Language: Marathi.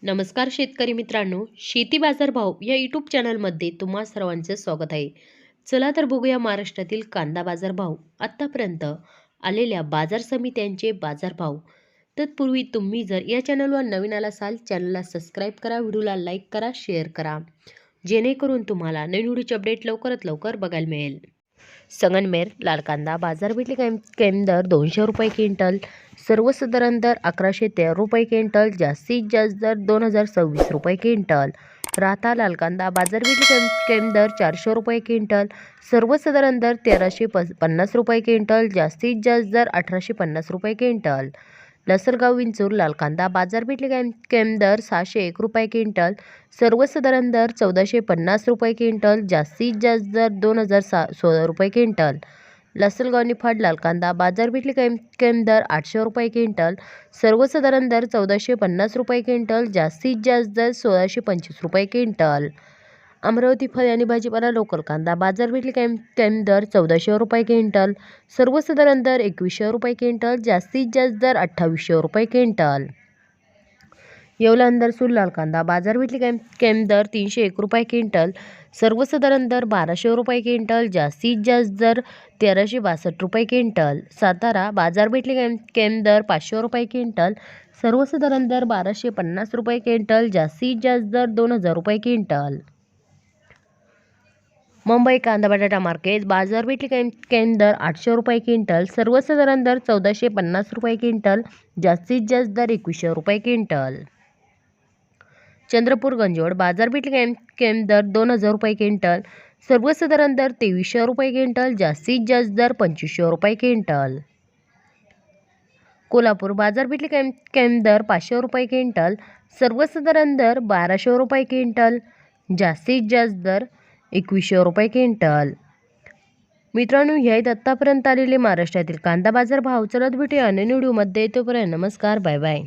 नमस्कार शेतकरी मित्रांनो, शेती बाजार भाव या यूट्यूब चॅनलमध्ये तुम्हा सर्वांचे स्वागत आहे. चला तर बघूया महाराष्ट्रातील कांदा बाजार भाव आतापर्यंत आलेल्या बाजार समित्यांचे बाजारभाव. तत्पूर्वी तुम्ही जर या चॅनलवर नवीन आला असाल, चॅनलला सबस्क्राईब करा, व्हिडिओला लाईक करा, शेअर करा, जेणेकरून तुम्हाला नवीन व्हिडिओचे अपडेट लवकरात लवकर बघायला मिळेल. संगमनेर लाल कांदा बाजारपेठ कैम दर 200 रुपये क्विंटल, सर्वसाधारण दर 1113 रुपये क्विंटल, जास्तीत जास्त दर 2026 रुपये क्विंटल. राहता लाल कांदा बाजारपेठ कैम दर 400 रुपये क्विंटल, सर्वसाधारण दर 1350 रुपये क्विंटल, जास्तीत जास्त दर 1850 रुपये क्विंटल. लसरगाव विंचूर लाल कांदा बाजारपेठ कैम दर 601 रुपये क्विंटल, सर्वसाधारण दर 1450 रुपये क्विंटल, जास्तीत जास्त दर 2016 रुपये क्विंटल. लासलगाव निफाड लाल कांदा बाजारपेठ कैम दर 800 रुपये क्विंटल, सर्वसाधारण दर 1450 रुपये क्विंटल, जास्तीत जास्त दर 1625 रुपये क्विंटल. अमरावती फळ आणि भाजीपाला लोकल कांदा बाजारपेठ कैम दर 1400 रुपये क्विंटल, सर्वसाधारण दर 2100 रुपये क्विंटल, जास्तीत जास्त दर 2800 रुपये क्विंटल. येवला अंदरसूर लाल कांदा बाजारपेठ कैम दर 301 रुपये क्विंटल, सर्वसाधारण दर 1200 रुपये क्विंटल, जास्तीत जास्त दर 1362 रुपये क्विंटल. सातारा बाजारपेठ कैम दर 500 रुपये क्विंटल, सर्वसाधारण दर 1250 रुपये क्विंटल, जास्तीत जास्त दर 2000 रुपये क्विंटल. मुंबई कांदा बटाटा मार्केट बाजारपेठ कैम दर 800 रुपये क्विंटल, सर्वसाधारण दर 1450 रुपये क्विंटल, जास्तीत जास्त दर 2100 रुपये क्विंटल. चंद्रपूर गंजोड बाजारपेठ कैम दर 2000 रुपये क्विंटल, सर्वसाधारण दर 2300 रुपये क्विंटल, जास्तीत जास्त दर 2500 रुपये क्विंटल. कोल्हापूर बाजारपेठ कैम दर 500 रुपये क्विंटल, सर्वसाधारण दर 1200 रुपये क्विंटल, जास्तीत जास्त दर 2100 रुपये क्विंटल. मित्रांनो, हे आहेत आत्तापर्यंत आलेले महाराष्ट्रातील कांदा बाजार भाव. चला भेटूया अन्य व्हिडिओमध्ये. तोपर्यंत नमस्कार, बाय बाय.